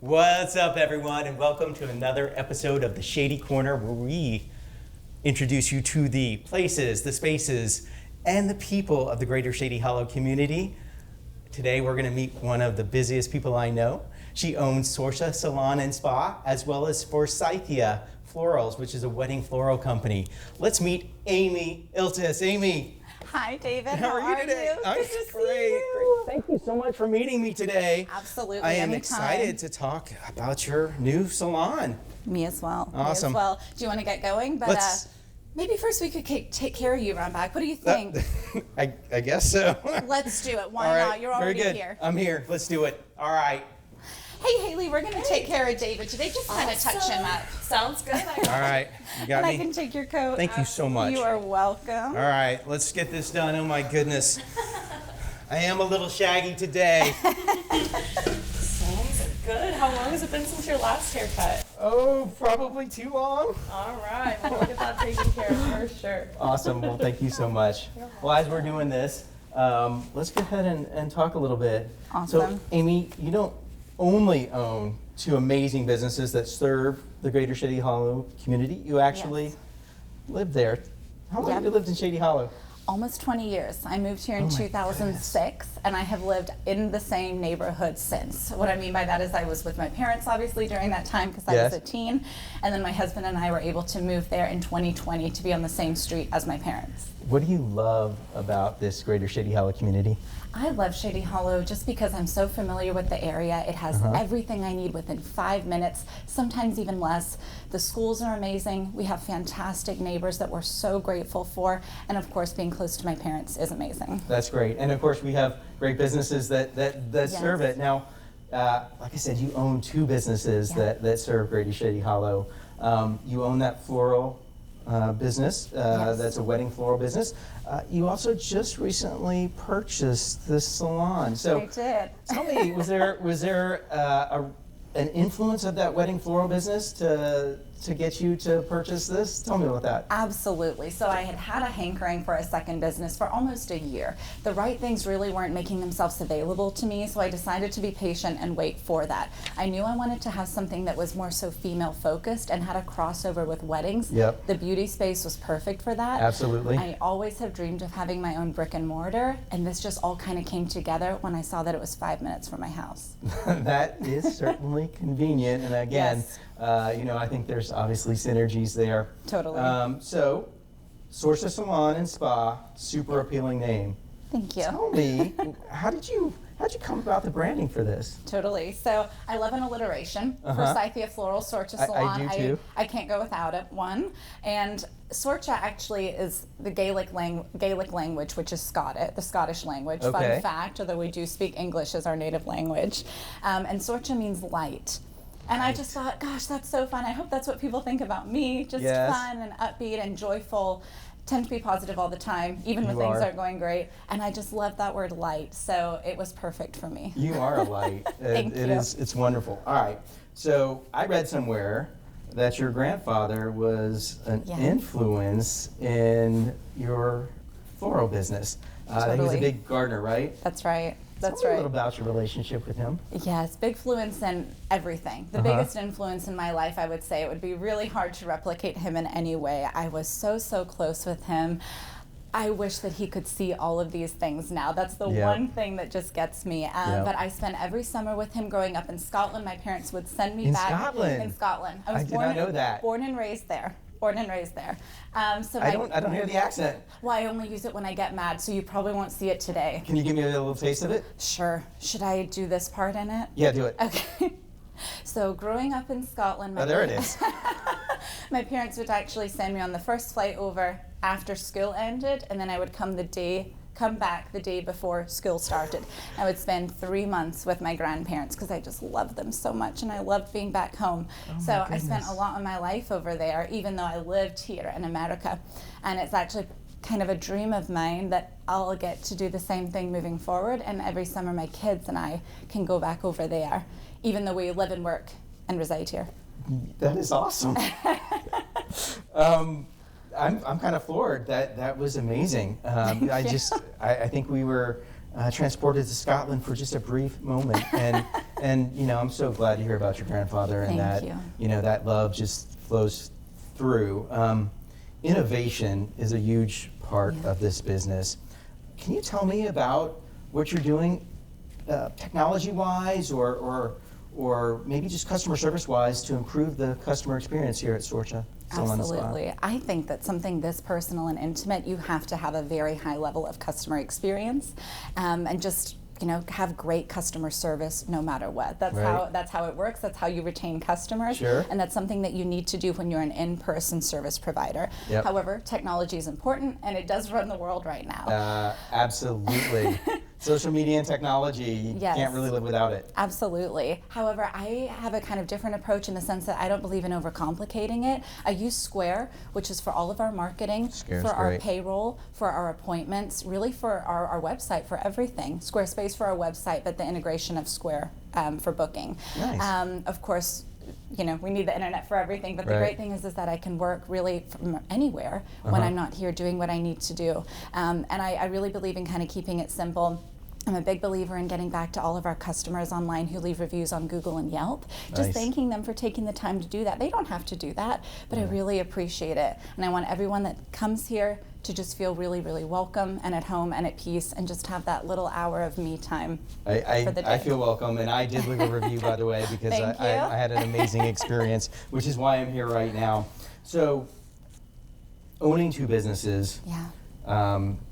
What's up, everyone, and welcome to another episode of the Shady Corner, where we introduce you to the places, the spaces, and the people of the greater Shady Hollow community. Today, we're going to meet one of the busiest people I know. She owns Sorcha Salon and Spa, as well as for Scythia Florals, which is a wedding floral company. Let's meet Amy Iltis. Amy. Hi, David. How are you today? I'm great. Thank you so much for meeting me today. Absolutely. I am anytime. excited to talk about your new salon. Me as well. Awesome. Me as well. Do you want to get going? But maybe first we could take care of you around back. What do you think? I guess so. Let's do it. Why All right. not? You're already Very good. here. I'm here. Let's do it. All right. Hey, Haley, we're going to take care of David today. Just kind of touch him up. Sounds good. All right. You got And me? I can take your coat. Thank you so much. You are welcome. All right. Let's get this done. Oh, my goodness. I am a little shaggy today. Sounds good. How long has it been since your last haircut? Oh, probably too long. All right. Well, we'll get that taken care of for sure. Awesome. Well, thank you so much. Well, as we're doing this, let's go ahead and talk a little bit. Awesome. So, Amy, you don't only own two amazing businesses that serve the greater Shady Hollow community. You actually live there. How long have you lived in Shady Hollow? Almost 20 years. I moved here in Oh my 2006, and I have lived in the same neighborhood since. What I mean by that is I was with my parents, obviously, during that time because I was a teen, and then my husband and I were able to move there in 2020 to be on the same street as my parents. What do you love about this greater Shady Hollow community? I love Shady Hollow just because I'm so familiar with the area. It has everything I need within 5 minutes, sometimes even less. The schools are amazing. We have fantastic neighbors that we're so grateful for. And of course, being close to my parents is amazing. That's great. And of course, we have great businesses that serve it. Now, like I said, you own two businesses that serve greater Shady Hollow. You own that floral business, that's a wedding floral business. You also just recently purchased this salon. So I did. Tell me, was there an influence of that wedding floral business to get you to purchase this? Tell me about that. Absolutely. So I had a hankering for a second business for almost a year. The right things really weren't making themselves available to me, so I decided to be patient and wait for that. I knew I wanted to have something that was more so female focused and had a crossover with weddings. Yep. The beauty space was perfect for that. Absolutely. I always have dreamed of having my own brick and mortar, and this just all kind of came together when I saw that it was 5 minutes from my house. That is certainly convenient, and again, Yes. I think there's obviously synergies there. Totally. So, Sorcha Salon and Spa, super appealing name. Thank you. Tell me, how'd you come about the branding for this? Totally. So I love an alliteration for Scythia Floral, Sorcha Salon. I do too. I can't go without it, one. And Sorcha actually is the Gaelic language, which is the Scottish language. Okay. Fun fact, although we do speak English as our native language. And Sorcha means light. And I just thought, gosh, that's so fun. I hope that's what people think about me. Just fun and upbeat and joyful. Tend to be positive all the time, even when things aren't going great. And I just love that word light, so it was perfect for me. You are a light. Thank you. It's wonderful. All right. So I read somewhere that your grandfather was an influence in your floral business. He was a Totally. big gardener, right? That's right. That's Tell me right. a little about your relationship with him. Yes, big influence in everything. The biggest influence in my life, I would say. It would be really hard to replicate him in any way. I was so close with him. I wish that he could see all of these things now. That's the one thing that just gets me. But I spent every summer with him growing up in Scotland. My parents would send me back. Scotland? In Scotland. I did not know that. Born and raised there. Born and raised there. So I don't hear the accent. Well, I only use it when I get mad, so you probably won't see it today. Can you give me a little taste of it? Sure. Should I do this part in it? Yeah, do it. Okay. So growing up in Scotland, There it is. my parents would actually send me on the first flight over after school ended, and then I would come back the day before school started. I would spend 3 months with my grandparents because I just loved them so much, and I loved being back home. So I spent a lot of my life over there, even though I lived here in America. And it's actually kind of a dream of mine that I'll get to do the same thing moving forward, and every summer my kids and I can go back over there, even though we live and work and reside here. That is awesome. I'm kind of floored. That was amazing. I think we were transported to Scotland for just a brief moment, and And I'm so glad to hear about your grandfather and Thank that you. That love just flows through. Innovation is a huge part Yeah. of this business. Can you tell me about what you're doing, technology-wise, or maybe just customer service-wise, to improve the customer experience here at Sorcha Salon and Spa? Absolutely. I think that something this personal and intimate, you have to have a very high level of customer experience, and just have great customer service no matter what. That's Right. that's how it works. That's how you retain customers. Sure. And that's something that you need to do when you're an in-person service provider. Yep. However, technology is important, and it does run the world right now. Absolutely. Social media and technology, you Yes. can't really live without it. Absolutely. However, I have a kind of different approach in the sense that I don't believe in overcomplicating it. I use Square, which is for all of our marketing, Square's for our great. payroll, for our appointments, really for our website, for everything. Squarespace for our website, but the integration of Square for booking. Nice. Of course, we need the internet for everything, but the Right. great thing is that I can work really from anywhere when I'm not here doing what I need to do. And I really believe in kind of keeping it simple. I'm a big believer in getting back to all of our customers online who leave reviews on Google and Yelp, just Nice. thanking them for taking the time to do that. They don't have to do that, but I really appreciate it. And I want everyone that comes here to just feel really, really welcome and at home and at peace, and just have that little hour of me time for the day. I feel welcome, and I did leave a review, by the way, because Thank you. I had an amazing experience, which is why I'm here right now. So, owning two businesses, Yeah,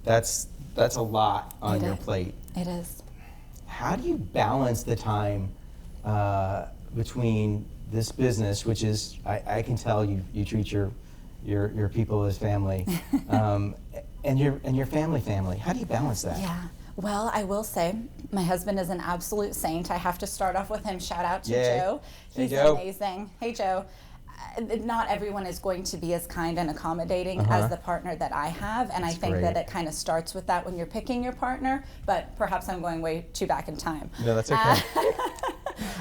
that's a lot on It your is. plate. it is. How do you balance the time between this business, which is, I can tell you treat your people as family, and your family? How do you balance that? Yeah. Well, I will say, my husband is an absolute saint. I have to start off with him. Shout out to Yay. Joe. Hey, He's Joe. amazing. Hey, Joe. Not everyone is going to be as kind and accommodating as the partner that I have, and I think great. that it kind of starts with that when you're picking your partner, but perhaps I'm going way too back in time. No, that's okay.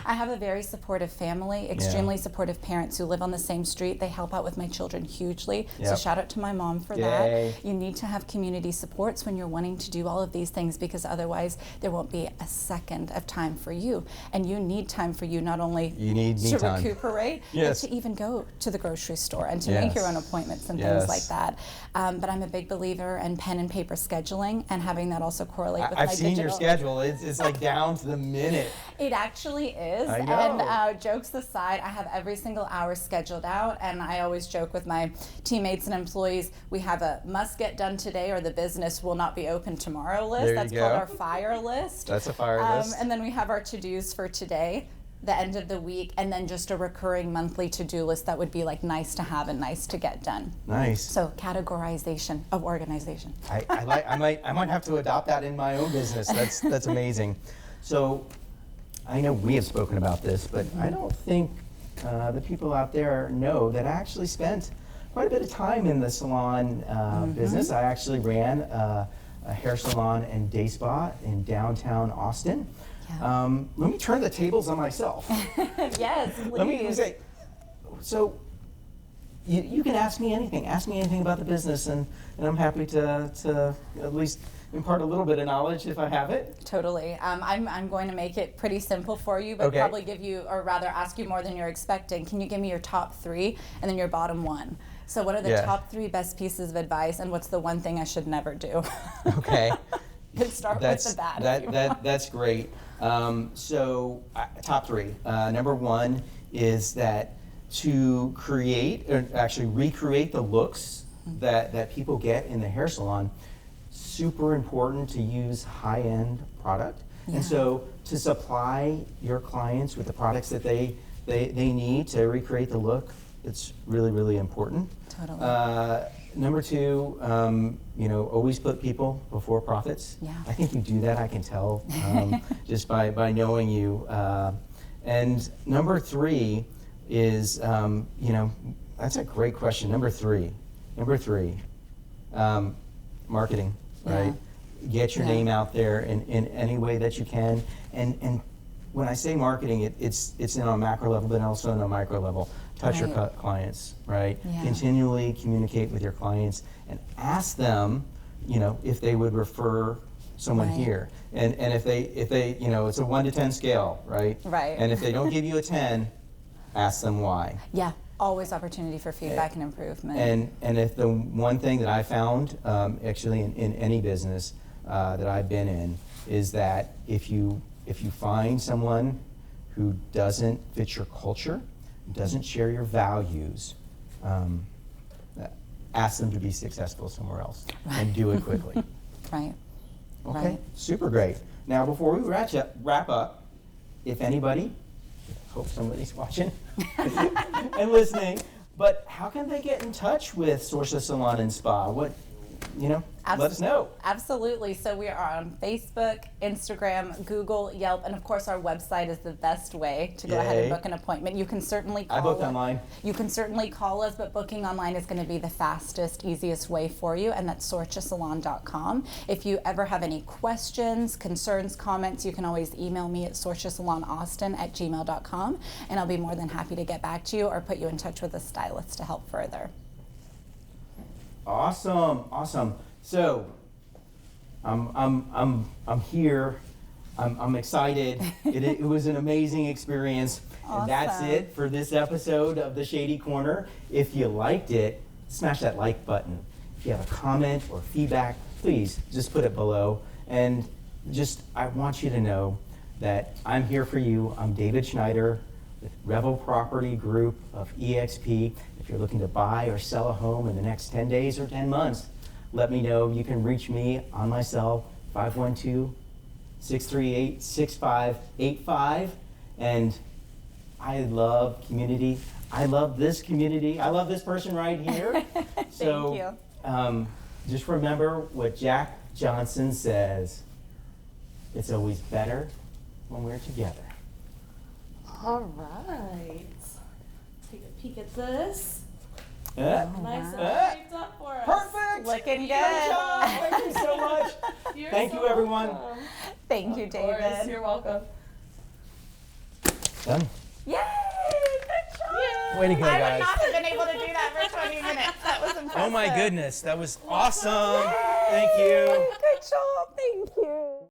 I have a very supportive family, extremely supportive parents who live on the same street. They help out with my children hugely. So Yep. shout out to my mom for Yay. that. You need to have community supports when you're wanting to do all of these things, because otherwise there won't be a second of time for you. And you need time for you, not only You need me to time. recuperate, Yes. but to even go to the grocery store and to make your own Yes. appointments and Yes. things like that. But I'm a big believer in pen and paper scheduling, and having that also correlate with I've my seen digital. your schedule. It's like down to the minute. It actually is. I know. And jokes aside, I have every single hour scheduled out, and I always joke with my teammates and employees, we have a must get done today or the business will not be open tomorrow list. There you That's go. called our fire list. That's a fire list. And then we have our to-dos for today, the end of the week, and then just a recurring monthly to-do list that would be like nice to have and nice to get done. Nice. So categorization of organization. I might have to adopt that in my own business. That's amazing. So I know we have spoken about this, but I don't think the people out there know that I actually spent quite a bit of time in the salon business. I actually ran a hair salon and day spa in downtown Austin. Yeah. Let me turn the tables on myself. Yes, please. Let me say, so you can ask me anything. Ask me anything about the business, and I'm happy to at least impart a little bit of knowledge if I have it. Totally. I'm going to make it pretty simple for you, but Okay. probably give you, or rather ask you more than you're expecting. Can you give me your top three and then your bottom one? So what are the Yeah. top three best pieces of advice, and what's the one thing I should never do? Okay. Let's start with the bad. if you want. That's great. So top three. Number one is that to create, or actually recreate the looks that people get in the hair salon, super important to use high-end product. Yeah. And so to supply your clients with the products that they need to recreate the look, it's really, really important. Totally. Number two, always put people before profits. Yeah. I think you do that, I can tell, just by knowing you. And number three is, that's a great question. Number three, marketing, right? Get your Yeah. name out there in any way that you can. And when I say marketing, it's in a macro level, but also on a micro level. Touch your Right. clients, right? Yeah. Continually communicate with your clients and ask them, if they would refer someone Right. here. And if they, you know, it's a 1 to 10 scale, right? Right. And if they don't give you a 10, ask them why. Yeah, always opportunity for feedback and improvement. And if the one thing that I found, actually in any business that I've been in, is that if you find someone who doesn't fit your culture, doesn't share your values, ask them to be successful somewhere else and do it quickly. Right. Okay, Right. super great. Now, before we wrap up, if anybody, hope somebody's watching and listening, but how can they get in touch with Sorsa Salon and Spa? What, you know, let us know. Absolutely. So we are on Facebook, Instagram, Google, Yelp, and of course our website is the best way to go ahead and Yay. book an appointment. You can certainly call I booked us. online. You can certainly call us, but booking online is going to be the fastest, easiest way for you, and that's sorchasalon.com. If you ever have any questions, concerns, comments, you can always email me at sorchasalonaustin@gmail.com, and I'll be more than happy to get back to you or put you in touch with a stylist to help further. Awesome, awesome. So, I'm here. I'm excited. It was an amazing experience. And that's Awesome. it for this episode of the Shady Corner. If you liked it, smash that like button. If you have a comment or feedback, please just put it below. And just, I want you to know that I'm here for you. I'm David Schneider with Revel Property Group of EXP. If you're looking to buy or sell a home in the next 10 days or 10 months, let me know. You can reach me on my cell, 512-638-6585. And I love community. I love this community. I love this person right here. So, you. Just remember what Jack Johnson says. It's always better when we're together. All right. Take a peek at this. Yeah. Nice and Ah. shaped up for us. Perfect. Looking Good good. job. Thank you so much. You're Thank so you, everyone. welcome. Thank you, Of course, David. you're welcome. Done. Yay! Good job! Way to go, I guys. would not have been able to do that for 20 minutes. That was impressive. Oh my goodness, that was awesome. Thank you. Good job.